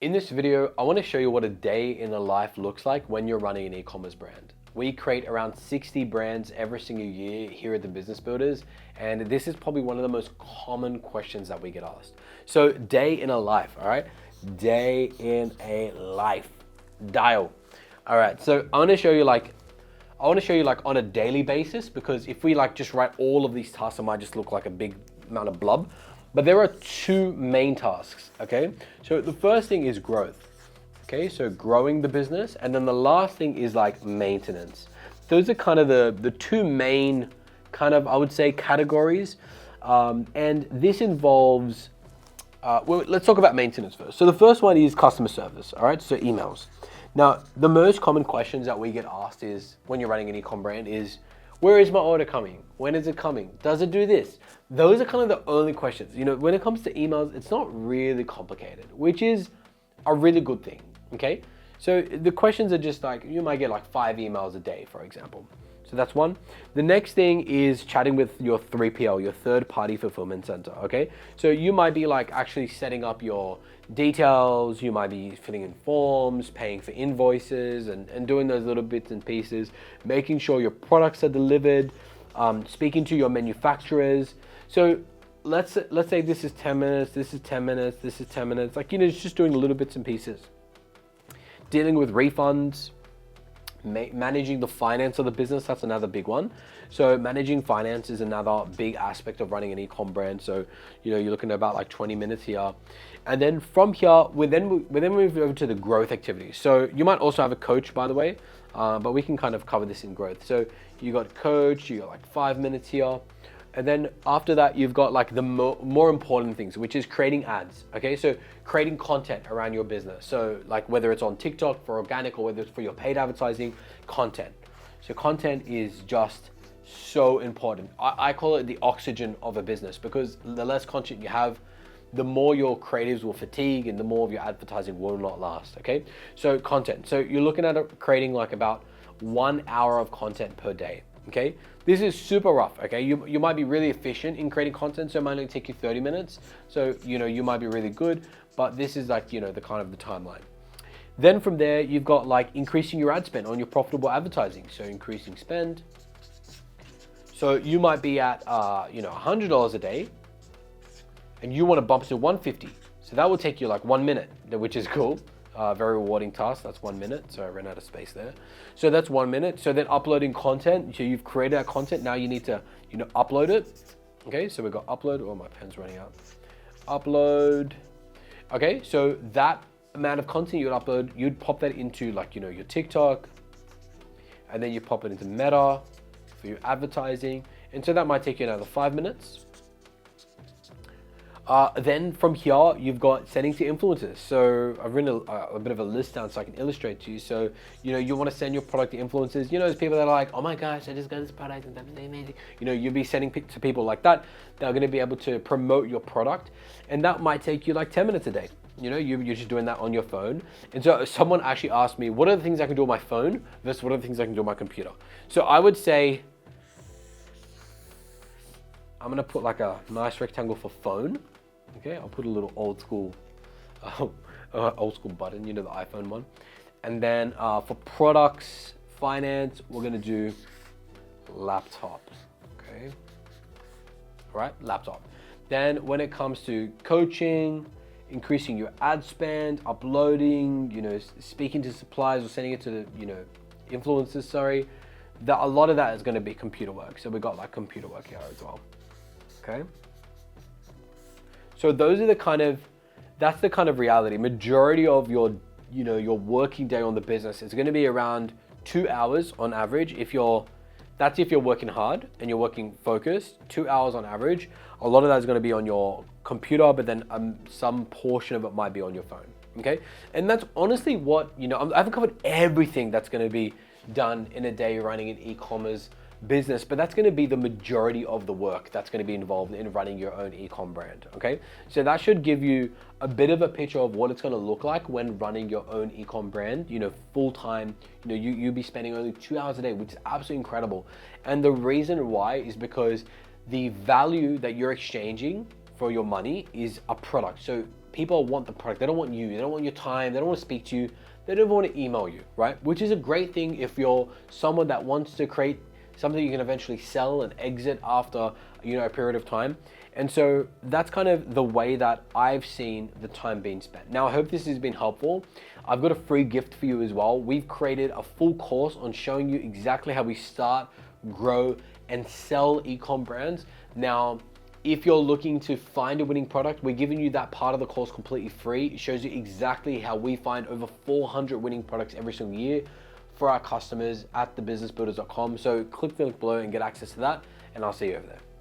In this video, I want to show you what a day in the life looks like when you're running an e-commerce brand. We create around 60 brands every single year here at the Business Builders, and this is probably one of the most common questions that we get asked. So day in a life, all right? Day in a life, dial. All right, so I want to show you like on a daily basis, because if we just write all of these tasks, it might just look like a big amount of blub. But there are two main tasks, okay? So the first thing is growth, okay? So growing the business, and then the last thing is like maintenance. Those are kind of the two main kind of, I would say, categories. And this involves, well, let's talk about maintenance first. So the first one is customer service, all right? So emails. Now, the most common questions that we get asked is, when you're running an e-com brand, is, where is my order coming? When is it coming? Does it do this? Those are kind of the only questions. You know, when it comes to emails, it's not really complicated, which is a really good thing, okay? So the questions are just like, you might get like 5 emails a day, for example. So that's one. The next thing is chatting with your 3PL, your third party fulfillment center, okay? So you might be like actually setting up your details, you might be filling in forms, paying for invoices, and doing those little bits and pieces, making sure your products are delivered, speaking to your manufacturers. So let's say this is 10 minutes, this is 10 minutes, this is 10 minutes, like, you know, it's just doing little bits and pieces. Dealing with refunds, managing the finance of the business, that's another big one. So managing finance is another big aspect of running an e-com brand. So, you know, you're looking at about like 20 minutes here. And then from here, we then move over to the growth activities. So you might also have a coach, by the way, but we can kind of cover this in growth. So you got coach, you got like 5 minutes here. And then after that, you've got like the more important things, which is creating ads, okay? So creating content around your business. So like whether it's on TikTok for organic or whether it's for your paid advertising, content. So content is just so important. I call it the oxygen of a business, because the less content you have, the more your creatives will fatigue and the more of your advertising will not last, okay? So content. So you're looking at creating like about 1 hour of content per day. Okay, this is super rough. Okay, you might be really efficient in creating content, so it might only take you 30 minutes. So, you know, you might be really good, but this is like, you know, the kind of the timeline. Then from there, you've got like increasing your ad spend on your profitable advertising. So increasing spend. So you might be at, you know, $100 a day, and you want to bump it to 150. So that will take you like 1 minute, which is cool. Very rewarding task. That's 1 minute. So I ran out of space there. So that's 1 minute. So then uploading content. So you've created that content. Now you need to, you know, upload it. Okay. So we've got upload. Oh, my pen's running out. Upload. Okay. So that amount of content you would upload, you'd pop that into like, you know, your TikTok, and then you pop it into Meta for your advertising. And so that might take you another 5 minutes. Then from here, you've got sending to influencers. So I've written a bit of a list down so I can illustrate to you. So, you know, you want to send your product to influencers. You know, there's people that are like, oh my gosh, I just got this product and that's amazing. You know, you'll be sending to people like that. They're going to be able to promote your product. And that might take you like 10 minutes a day. You know, you're just doing that on your phone. And so someone actually asked me, what are the things I can do on my phone versus what are the things I can do on my computer? So I would say, I'm going to put like a nice rectangle for phone. Okay, I'll put a little old school button, you know, the iPhone one. And then for products, finance, we're gonna do laptop, okay? All right, laptop. Then when it comes to coaching, increasing your ad spend, uploading, you know, speaking to suppliers or sending it to the, you know, influencers, sorry, a lot of that is gonna be computer work. So we got like computer work here as well, okay? So those are that's the kind of reality. Majority of your, you know, your working day on the business is going to be around 2 hours on average. That's if you're working hard and you're working focused, 2 hours on average. A lot of that is going to be on your computer, but then some portion of it might be on your phone. Okay. And that's honestly what, you know, I haven't covered everything that's going to be done in a day running an e-commerce business, but that's going to be the majority of the work that's going to be involved in running your own e-com brand. Okay, so that should give you a bit of a picture of what it's going to look like when running your own e-com brand, you know, full time. You know, you'll be spending only 2 hours a day, which is absolutely incredible. And the reason why is because the value that you're exchanging for your money is a product. So People want the product. They don't want you. They don't want your time. They don't want to speak to you. They don't want to email you, right? Which is a great thing if you're someone that wants to create something you can eventually sell and exit after, a period of time. And so that's kind of the way that I've seen the time being spent. Now, I hope this has been helpful. I've got a free gift for you as well. We've created a full course on showing you exactly how we start, grow, and sell e-com brands. Now, if you're looking to find a winning product, we're giving you that part of the course completely free. It shows you exactly how we find over 400 winning products every single year for our customers at thebusinessbuilders.com. So click the link below and get access to that, and I'll see you over there.